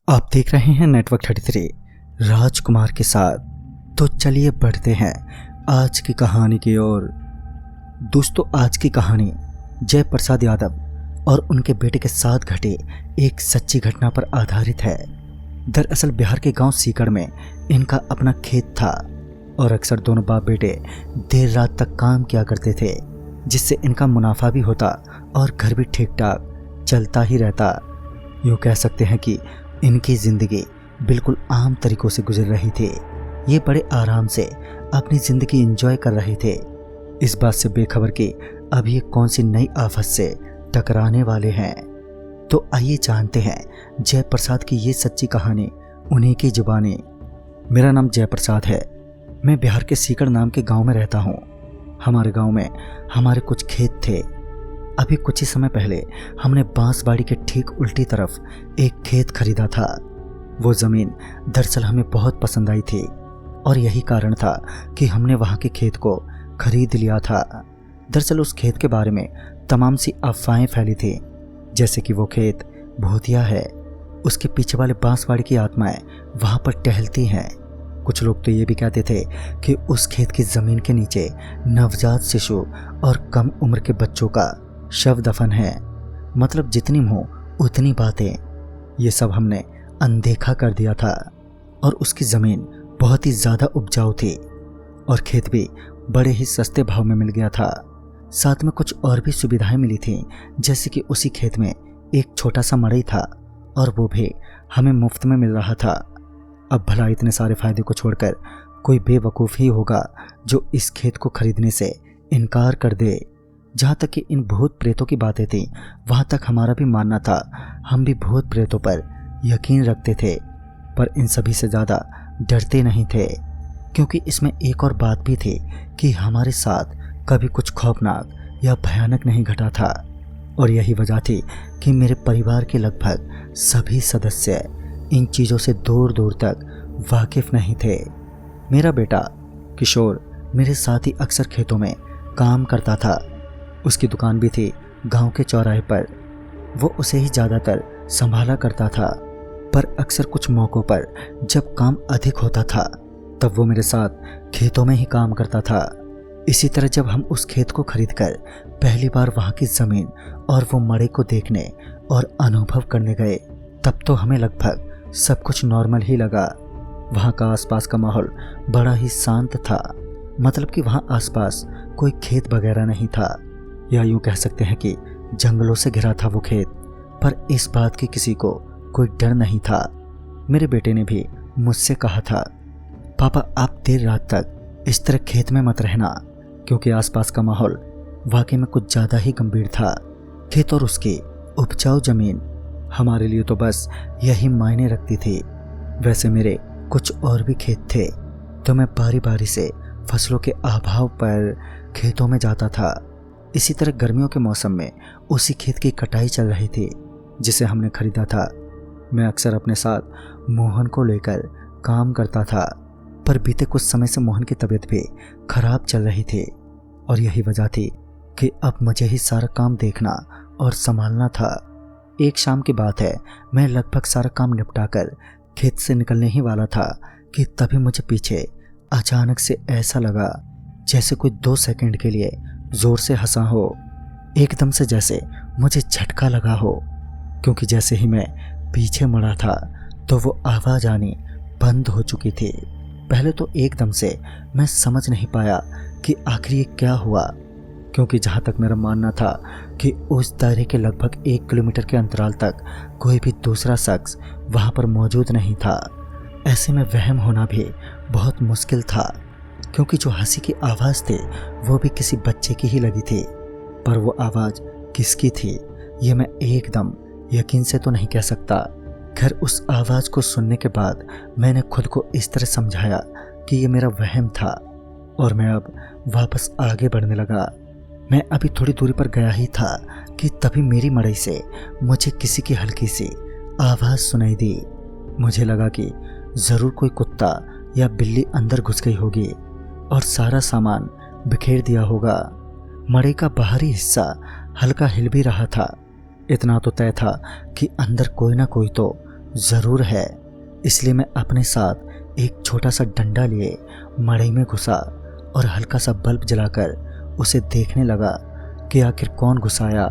आप देख रहे हैं नेटवर्क 33 राजकुमार के साथ। तो चलिए बढ़ते हैं आज की कहानी की ओर। दोस्तों, आज की कहानी जय प्रसाद यादव और उनके बेटे के साथ घटे एक सच्ची घटना पर आधारित है। दरअसल बिहार के गांव सीकर में इनका अपना खेत था और अक्सर दोनों बाप बेटे देर रात तक काम किया करते थे, जिससे इनका मुनाफा भी होता और घर भी ठीक ठाक चलता ही रहता। यूँ कह सकते हैं कि इनकी ज़िंदगी बिल्कुल आम तरीक़ों से गुजर रही थी। ये बड़े आराम से अपनी ज़िंदगी एंजॉय कर रहे थे, इस बात से बेखबर कि अब ये कौन सी नई आफत से टकराने वाले हैं। तो आइए जानते हैं जय प्रसाद की ये सच्ची कहानी उन्हीं की जुबानी। मेरा नाम जय प्रसाद है। मैं बिहार के सीकर नाम के गांव में रहता हूँ। हमारे गांव में हमारे कुछ खेत थे। अभी कुछ ही समय पहले हमने बांसबाड़ी के ठीक उल्टी तरफ एक खेत खरीदा था। वो ज़मीन दरअसल हमें बहुत पसंद आई थी और यही कारण था कि हमने वहाँ के खेत को खरीद लिया था। दरअसल उस खेत के बारे में तमाम सी अफवाहें फैली थी, जैसे कि वो खेत भूतिया है, उसके पीछे वाले बांसबाड़ी की आत्माएं वहाँ पर टहलती हैं। कुछ लोग तो ये भी कहते थे कि उस खेत की ज़मीन के नीचे नवजात शिशु और कम उम्र के बच्चों का शव दफन है। मतलब जितनी मुँह उतनी बातें। ये सब हमने अनदेखा कर दिया था और उसकी ज़मीन बहुत ही ज़्यादा उपजाऊ थी और खेत भी बड़े ही सस्ते भाव में मिल गया था। साथ में कुछ और भी सुविधाएं मिली थी, जैसे कि उसी खेत में एक छोटा सा मड़ई था और वो भी हमें मुफ्त में मिल रहा था। अब भला इतने सारे फ़ायदे को छोड़कर कोई बेवकूफ़ ही होगा जो इस खेत को खरीदने से इनकार कर दे। जहाँ तक कि इन भूत प्रेतों की बातें थी, वहाँ तक हमारा भी मानना था। हम भी भूत प्रेतों पर यकीन रखते थे, पर इन सभी से ज़्यादा डरते नहीं थे, क्योंकि इसमें एक और बात भी थी कि हमारे साथ कभी कुछ खौफनाक या भयानक नहीं घटा था। और यही वजह थी कि मेरे परिवार के लगभग सभी सदस्य इन चीज़ों से दूर दूर तक वाकिफ़ नहीं थे। मेरा बेटा किशोर मेरे साथ ही अक्सर खेतों में काम करता था। उसकी दुकान भी थी गांव के चौराहे पर। वो उसे ही ज़्यादातर संभाला करता था, पर अक्सर कुछ मौक़ों पर जब काम अधिक होता था तब वो मेरे साथ खेतों में ही काम करता था। इसी तरह जब हम उस खेत को खरीदकर पहली बार वहाँ की ज़मीन और वो मड़ई को देखने और अनुभव करने गए, तब तो हमें लगभग सब कुछ नॉर्मल ही लगा। वहाँ का आसपास का माहौल बड़ा ही शांत था। मतलब कि वहाँ आसपास कोई खेत वगैरह नहीं था, या यूँ कह सकते हैं कि जंगलों से घिरा था वो खेत। पर इस बात की किसी को कोई डर नहीं था। मेरे बेटे ने भी मुझसे कहा था, पापा आप देर रात तक इस तरह खेत में मत रहना, क्योंकि आसपास का माहौल वाकई में कुछ ज़्यादा ही गंभीर था। खेत और उसकी उपजाऊ ज़मीन हमारे लिए तो बस यही मायने रखती थी। वैसे मेरे कुछ और भी खेत थे, तो मैं बारी बारी से फसलों के अभाव पर खेतों में जाता था। इसी तरह गर्मियों के मौसम में उसी खेत की कटाई चल रही थी जिसे हमने खरीदा था। मैं अक्सर अपने साथ मोहन को लेकर काम करता था, पर बीते कुछ समय से मोहन की तबीयत भी खराब चल रही थी और यही वजह थी कि अब मुझे ही सारा काम देखना और संभालना था। एक शाम की बात है, मैं लगभग सारा काम निपटाकर खेत से निकलने ही वाला था कि तभी मुझे पीछे अचानक से ऐसा लगा जैसे कोई 2 सेकंड के लिए ज़ोर से हंसा हो। एकदम से जैसे मुझे झटका लगा हो, क्योंकि जैसे ही मैं पीछे मुड़ा था तो वो आवाज़ आनी बंद हो चुकी थी। पहले तो एकदम से मैं समझ नहीं पाया कि आखिर ये क्या हुआ, क्योंकि जहाँ तक मेरा मानना था कि उस दायरे के लगभग 1 किलोमीटर के अंतराल तक कोई भी दूसरा शख्स वहाँ पर मौजूद नहीं था। ऐसे में वहम होना भी बहुत मुश्किल था, क्योंकि जो हंसी की आवाज़ थी वो भी किसी बच्चे की ही लगी थी, पर वो आवाज़ किसकी थी ये मैं एकदम यकीन से तो नहीं कह सकता। खैर उस आवाज़ को सुनने के बाद मैंने खुद को इस तरह समझाया कि ये मेरा वहम था और मैं अब वापस आगे बढ़ने लगा। मैं अभी थोड़ी दूरी पर गया ही था कि तभी मेरी मड़ई से मुझे किसी की हल्की सी आवाज़ सुनाई दी। मुझे लगा कि ज़रूर कोई कुत्ता या बिल्ली अंदर घुस गई होगी और सारा सामान बिखेर दिया होगा। मड़ई का बाहरी हिस्सा हल्का हिल भी रहा था। इतना तो तय था कि अंदर कोई ना कोई तो ज़रूर है। इसलिए मैं अपने साथ एक छोटा सा डंडा लिए मड़ई में घुसा और हल्का सा बल्ब जलाकर उसे देखने लगा कि आखिर कौन घुसाया।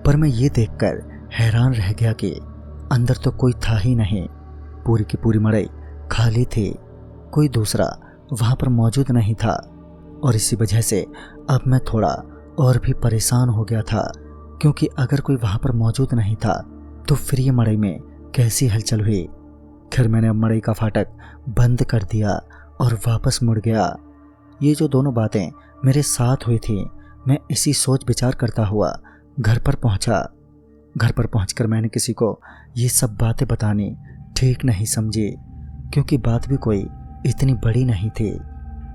पर मैं ये देखकर हैरान रह गया कि अंदर तो कोई था ही नहीं। पूरी की पूरी मड़ई खाली थी, कोई दूसरा वहाँ पर मौजूद नहीं था। और इसी वजह से अब मैं थोड़ा और भी परेशान हो गया था, क्योंकि अगर कोई वहाँ पर मौजूद नहीं था तो फिर ये मड़ई में कैसी हलचल हुई। खैर मैंने अब मड़ई का फाटक बंद कर दिया और वापस मुड़ गया। ये जो दोनों बातें मेरे साथ हुई थी, मैं इसी सोच विचार करता हुआ घर पर पहुंचा। घर पर पहुंचकर मैंने किसी को ये सब बातें बतानी ठीक नहीं समझी, क्योंकि बात भी कोई इतनी बड़ी नहीं थी।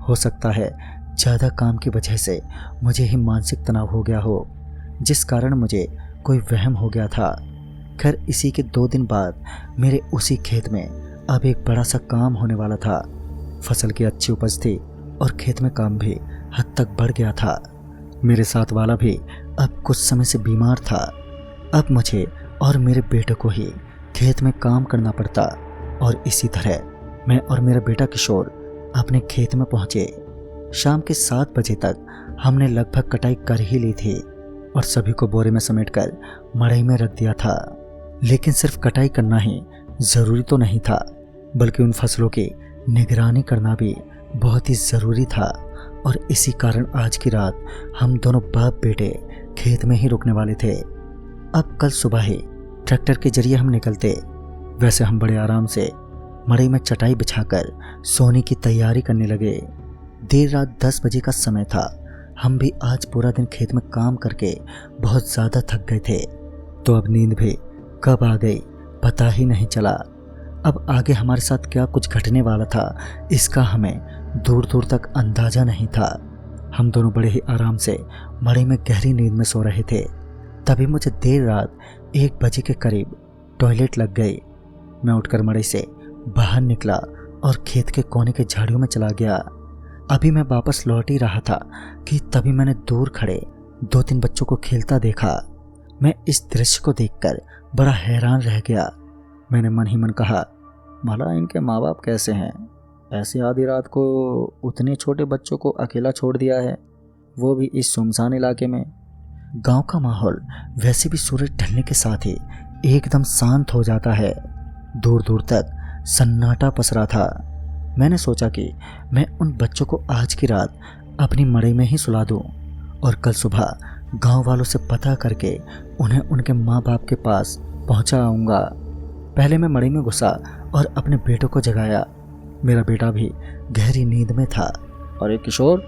हो सकता है ज़्यादा काम की वजह से मुझे ही मानसिक तनाव हो गया हो, जिस कारण मुझे कोई वहम हो गया था। खैर इसी के 2 दिन बाद मेरे उसी खेत में अब एक बड़ा सा काम होने वाला था। फसल की अच्छी उपज थी और खेत में काम भी हद तक बढ़ गया था। मेरे साथ वाला भी अब कुछ समय से बीमार था। अब मुझे और मेरे बेटे को ही खेत में काम करना पड़ता और इसी तरह मैं और मेरा बेटा किशोर अपने खेत में पहुंचे। शाम के 7 बजे तक हमने लगभग कटाई कर ही ली थी और सभी को बोरे में समेटकर मड़ई में रख दिया था। लेकिन सिर्फ कटाई करना ही ज़रूरी तो नहीं था, बल्कि उन फसलों की निगरानी करना भी बहुत ही ज़रूरी था। और इसी कारण आज की रात हम दोनों बाप बेटे खेत में ही रुकने वाले थे। अब कल सुबह ही ट्रैक्टर के जरिए हम निकलते। वैसे हम बड़े आराम से मड़ई में चटाई बिछाकर सोने की तैयारी करने लगे। देर रात 10 बजे का समय था। हम भी आज पूरा दिन खेत में काम करके बहुत ज़्यादा थक गए थे, तो अब नींद भी कब आ गई पता ही नहीं चला। अब आगे हमारे साथ क्या कुछ घटने वाला था, इसका हमें दूर दूर तक अंदाज़ा नहीं था। हम दोनों बड़े ही आराम से मड़ई में गहरी नींद में सो रहे थे। तभी मुझे देर रात 1 बजे के करीब टॉयलेट लग गई। मैं उठकर मड़ई से बाहर निकला और खेत के कोने के झाड़ियों में चला गया। अभी मैं वापस लौट ही रहा था कि तभी मैंने दूर खड़े 2-3 बच्चों को खेलता देखा। मैं इस दृश्य को देखकर बड़ा हैरान रह गया। मैंने मन ही मन कहा, भला इनके माँ बाप कैसे हैं, ऐसी आधी रात को उतने छोटे बच्चों को अकेला छोड़ दिया है, वो भी इस सुनसान इलाके में। गांव का माहौल वैसे भी सूरज ढलने के साथ ही एकदम शांत हो जाता है। दूर दूर तक सन्नाटा पसरा था। मैंने सोचा कि मैं उन बच्चों को आज की रात अपनी मड़ई में ही सुला दूं और कल सुबह गांव वालों से पता करके उन्हें उनके माँ बाप के पास पहुंचा आऊँगा। पहले मैं मड़ई में घुसा और अपने बेटों को जगाया। मेरा बेटा भी गहरी नींद में था। अरे किशोर,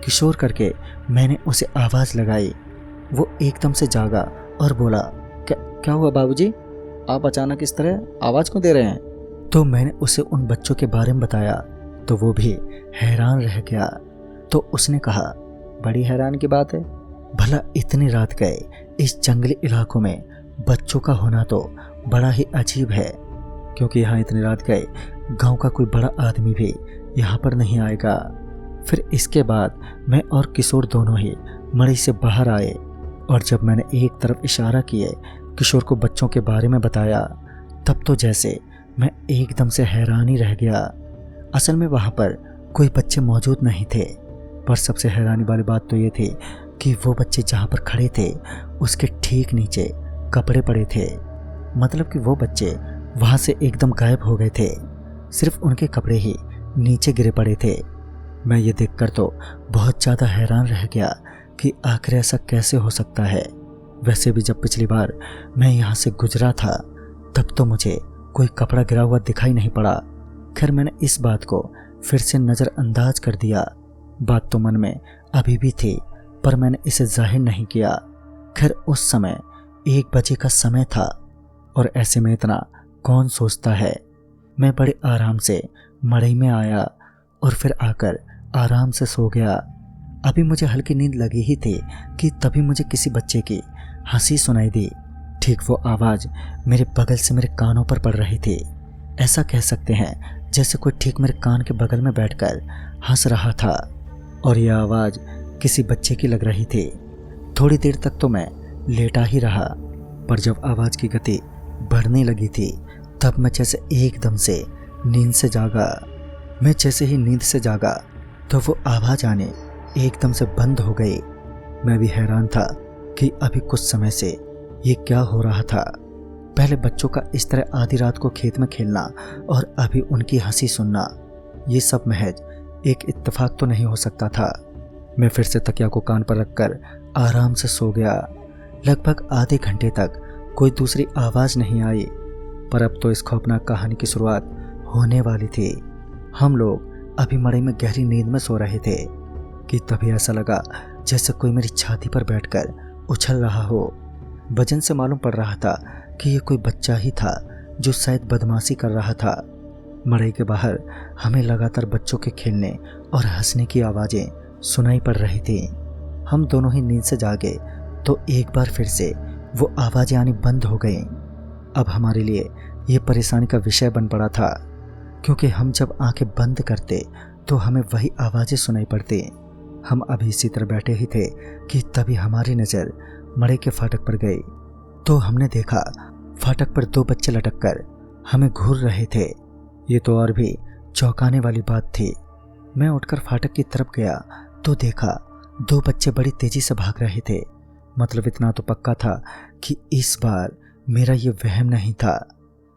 किशोर करके मैंने उसे आवाज़ लगाई। वो एकदम से जागा और बोला, क्या हुआ बाबूजी, आप अचानक इस तरह आवाज़ क्यों दे रहे हैं? तो मैंने उसे उन बच्चों के बारे में बताया तो वो भी हैरान रह गया। तो उसने कहा, बड़ी हैरान की बात है, भला इतनी रात गए इस जंगली इलाकों में बच्चों का होना तो बड़ा ही अजीब है, क्योंकि यहाँ इतनी रात गए गांव का कोई बड़ा आदमी भी यहाँ पर नहीं आएगा। फिर इसके बाद मैं और किशोर दोनों ही मड़ई से बाहर आए और जब मैंने एक तरफ इशारा किए किशोर को बच्चों के बारे में बताया, तब तो जैसे मैं एकदम से हैरान ही रह गया। असल में वहाँ पर कोई बच्चे मौजूद नहीं थे, पर सबसे हैरानी वाली बात तो ये थी कि वो बच्चे जहाँ पर खड़े थे उसके ठीक नीचे कपड़े पड़े थे। मतलब कि वो बच्चे वहाँ से एकदम गायब हो गए थे, सिर्फ उनके कपड़े ही नीचे गिरे पड़े थे। मैं ये देखकर तो बहुत ज़्यादा हैरान रह गया कि आखिर ऐसा कैसे हो सकता है। वैसे भी जब पिछली बार मैं यहाँ से गुजरा था तब तो मुझे कोई कपड़ा गिरा हुआ दिखाई नहीं पड़ा। खैर मैंने इस बात को फिर से नज़रअंदाज कर दिया। बात तो मन में अभी भी थी, पर मैंने इसे जाहिर नहीं किया। खैर उस समय 1 बजे का समय था और ऐसे में इतना कौन सोचता है। मैं बड़े आराम से मड़ई में आया और फिर आकर आराम से सो गया। अभी मुझे हल्की नींद लगी ही थी कि तभी मुझे किसी बच्चे की हंसी सुनाई दी। ठीक वो आवाज़ मेरे बगल से मेरे कानों पर पड़ रही थी। ऐसा कह सकते हैं जैसे कोई ठीक मेरे कान के बगल में बैठकर हंस रहा था और यह आवाज़ किसी बच्चे की लग रही थी। थोड़ी देर तक तो मैं लेटा ही रहा, पर जब आवाज़ की गति बढ़ने लगी थी तब मैं जैसे एकदम से नींद से जागा। मैं जैसे ही नींद से जागा तो वो आवाज़ आने एकदम से बंद हो गई। मैं भी हैरान था कि अभी कुछ समय से ये क्या हो रहा था। पहले बच्चों का इस तरह आधी रात को खेत में खेलना और अभी उनकी हंसी सुनना, ये सब महज एक इत्तेफाक तो नहीं हो सकता था। मैं फिर से तकिया को कान पर रखकर आराम से सो गया। लगभग आधे घंटे तक कोई दूसरी आवाज़ नहीं आई, पर अब तो इस खौफनाक कहानी की शुरुआत होने वाली थी। हम लोग अभी मड़ई में गहरी नींद में सो रहे थे कि तभी ऐसा लगा जैसे कोई मेरी छाती पर बैठकर उछल रहा हो। वजन से मालूम पड़ रहा था कि ये कोई बच्चा ही था जो शायद बदमाशी कर रहा था। मड़ई के बाहर हमें लगातार बच्चों के खेलने और हंसने की आवाज़ें सुनाई पड़ रही थी। हम दोनों ही नींद से जागे तो एक बार फिर से वो आवाज़ें आनी बंद हो गईं। अब हमारे लिए ये परेशानी का विषय बन पड़ा था, क्योंकि हम जब आंखें बंद करते तो हमें वही आवाज़ें सुनाई पड़ती। हम अभी इसी तरह बैठे ही थे कि तभी हमारी नज़र मड़ई के फाटक पर गई तो हमने देखा फाटक पर 2 बच्चे लटक कर हमें घूर रहे थे। ये तो और भी चौंकाने वाली बात थी। मैं उठकर फाटक की तरफ गया तो देखा 2 बच्चे बड़ी तेजी से भाग रहे थे। मतलब इतना तो पक्का था कि इस बार मेरा ये वहम नहीं था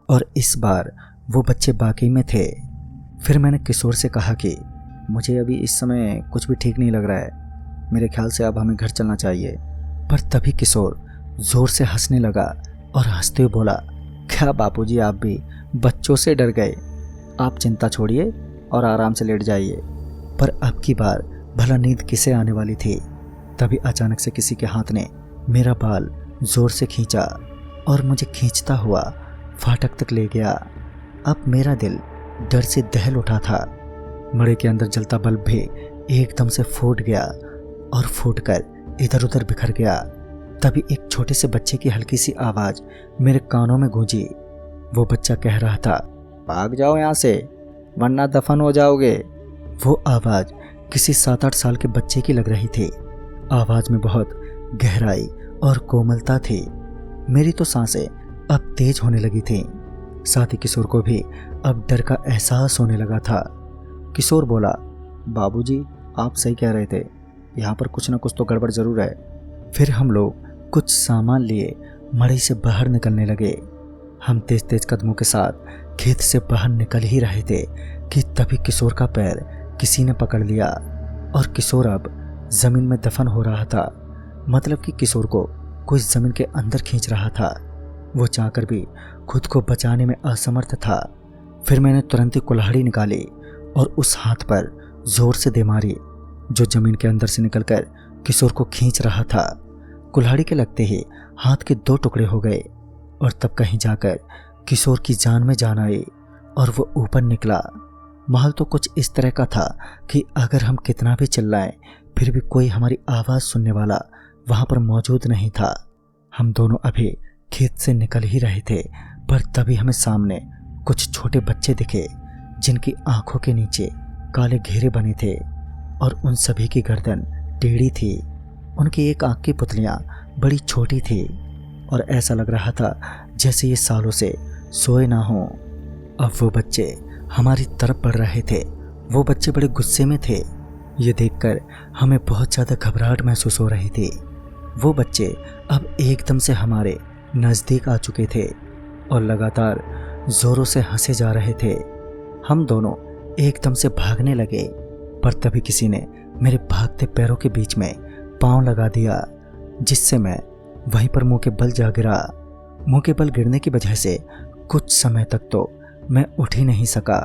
और इस बार वो बच्चे बाकी में थे। फिर मैंने किशोर से कहा कि मुझे अभी इस समय कुछ भी ठीक नहीं लग रहा है, मेरे ख्याल से अब हमें घर चलना चाहिए। पर तभी किशोर जोर से हंसने लगा और हंसते हुए बोला, क्या बापूजी आप भी बच्चों से डर गए? आप चिंता छोड़िए और आराम से लेट जाइए। पर अब की बार भला नींद किसे आने वाली थी। तभी अचानक से किसी के हाथ ने मेरा बाल जोर से खींचा और मुझे खींचता हुआ फाटक तक ले गया। अब मेरा दिल डर से दहल उठा था। मड़ई के अंदर जलता बल्ब भी एकदम से फूट गया और फूटकर इधर उधर बिखर गया। तभी एक छोटे से बच्चे की हल्की सी आवाज़ मेरे कानों में गूंजी। वो बच्चा कह रहा था, भाग जाओ यहाँ से वरना दफन हो जाओगे। वो आवाज़ किसी 7-8 साल के बच्चे की लग रही थी। आवाज़ में बहुत गहराई और कोमलता थी। मेरी तो सांसें अब तेज होने लगी थीं। साथ ही किशोर को भी अब डर का एहसास होने लगा था। किशोर बोला, बाबूजी आप सही कह रहे थे, यहाँ पर कुछ ना कुछ तो गड़बड़ ज़रूर है। फिर हम लोग कुछ सामान लिए मड़ई से बाहर निकलने लगे। हम तेज तेज कदमों के साथ खेत से बाहर निकल ही रहे थे कि तभी किशोर का पैर किसी ने पकड़ लिया और किशोर अब ज़मीन में दफन हो रहा था। मतलब कि किशोर को कोई ज़मीन के अंदर खींच रहा था। वो चाहकर भी खुद को बचाने में असमर्थ था। फिर मैंने तुरंत ही कुल्हाड़ी निकाली और उस हाथ पर जोर से दे मारी जो ज़मीन के अंदर से निकलकर किशोर को खींच रहा था। कुल्हाड़ी के लगते ही हाथ के 2 टुकड़े हो गए और तब कहीं जाकर किशोर की जान में जान आई और वो ऊपर निकला। माहौल तो कुछ इस तरह का था कि अगर हम कितना भी चिल्लाएं फिर भी कोई हमारी आवाज़ सुनने वाला वहाँ पर मौजूद नहीं था। हम दोनों अभी खेत से निकल ही रहे थे, पर तभी हमें सामने कुछ छोटे बच्चे दिखे जिनकी आंखों के नीचे काले घेरे बने थे और उन सभी की गर्दन टेढ़ी थी। उनकी एक आंख की पुतलियां बड़ी छोटी थी और ऐसा लग रहा था जैसे ये सालों से सोए ना हों। अब वो बच्चे हमारी तरफ बढ़ रहे थे। वो बच्चे बड़े गुस्से में थे। ये देखकर हमें बहुत ज़्यादा घबराहट महसूस हो रही थी। वो बच्चे अब एकदम से हमारे नज़दीक आ चुके थे और लगातार ज़ोरों से हंसे जा रहे थे। हम दोनों एकदम से भागने लगे, पर तभी किसी ने मेरे भागते पैरों के बीच में पांव लगा दिया, जिससे मैं वहीं पर मुंह के बल जा गिरा। मुंह के बल गिरने की वजह से कुछ समय तक तो मैं उठ ही नहीं सका।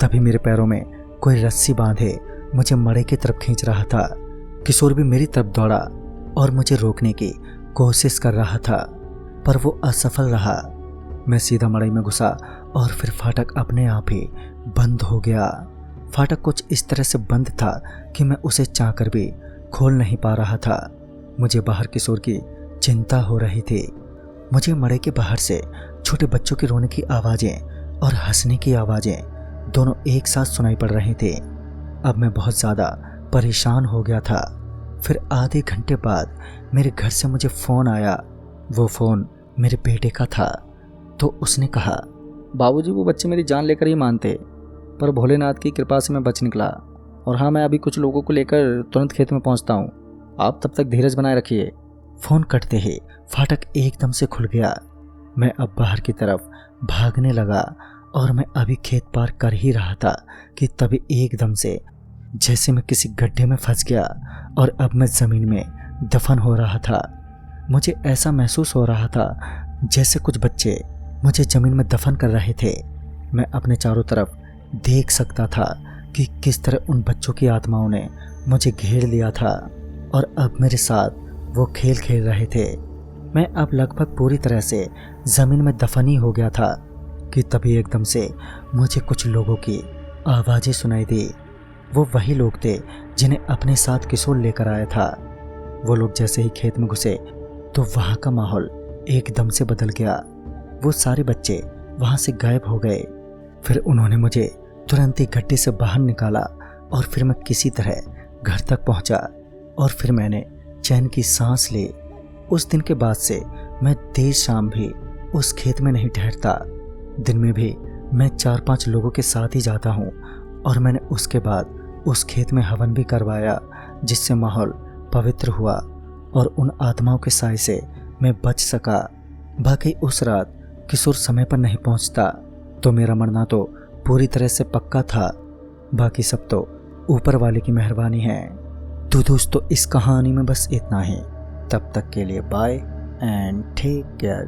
तभी मेरे पैरों में कोई रस्सी बांधे मुझे मड़ई की तरफ खींच रहा था। किशोर भी मेरी तरफ दौड़ा और मुझे रोकने की कोशिश कर रहा था, पर वो असफल रहा। मैं सीधा मड़ई में घुसा और फिर फाटक अपने आप ही बंद हो गया। फाटक कुछ इस तरह से बंद था कि मैं उसे चाहकर भी खोल नहीं पा रहा था। मुझे बाहर किशोर की चिंता हो रही थी। मुझे मड़ई के बाहर से छोटे बच्चों के रोने की आवाज़ें और हंसने की आवाज़ें दोनों एक साथ सुनाई पड़ रही थी। अब मैं बहुत ज़्यादा परेशान हो गया था। फिर आधे घंटे बाद मेरे घर से मुझे फ़ोन आया। वो फ़ोन मेरे बेटे का था। तो उसने कहा, बाबूजी, वो बच्चे मेरी जान लेकर ही मानते, पर भोलेनाथ की कृपा से मैं बच निकला। और हाँ, मैं अभी कुछ लोगों को लेकर तुरंत खेत में पहुंचता हूँ, आप तब तक धीरज बनाए रखिए। फ़ोन कटते ही फाटक एकदम से खुल गया। मैं अब बाहर की तरफ भागने लगा और मैं अभी खेत पार कर ही रहा था कि तभी एकदम से जैसे मैं किसी गड्ढे में फंस गया और अब मैं ज़मीन में दफन हो रहा था। मुझे ऐसा महसूस हो रहा था जैसे कुछ बच्चे मुझे ज़मीन में दफन कर रहे थे। मैं अपने चारों तरफ देख सकता था कि किस तरह उन बच्चों की आत्माओं ने मुझे घेर लिया था और अब मेरे साथ वो खेल खेल रहे थे। मैं अब लगभग पूरी तरह से ज़मीन में दफन ही हो गया था कि तभी एकदम से मुझे कुछ लोगों की आवाज़ें सुनाई दी। वो वही लोग थे जिन्हें अपने साथ किशोर लेकर आया था। वो लोग जैसे ही खेत में घुसे तो वहाँ का माहौल एकदम से बदल गया। वो सारे बच्चे वहाँ से गायब हो गए। फिर उन्होंने मुझे तुरंत ही गड्ढे से बाहर निकाला और फिर मैं किसी तरह घर तक पहुँचा और फिर मैंने चैन की सांस ली। उस दिन के बाद से मैं देर शाम भी उस खेत में नहीं ठहरता। दिन में भी मैं 4-5 लोगों के साथ ही जाता हूँ और मैंने उसके बाद उस खेत में हवन भी करवाया, जिससे माहौल पवित्र हुआ और उन आत्माओं के साए से मैं बच सका। बाकी उस रात किशोर समय पर नहीं पहुँचता तो मेरा मरना तो पूरी तरह से पक्का था। बाकी सब तो ऊपर वाले की मेहरबानी है। तो दोस्तों, इस कहानी में बस इतना ही। तब तक के लिए बाय एंड टेक केयर।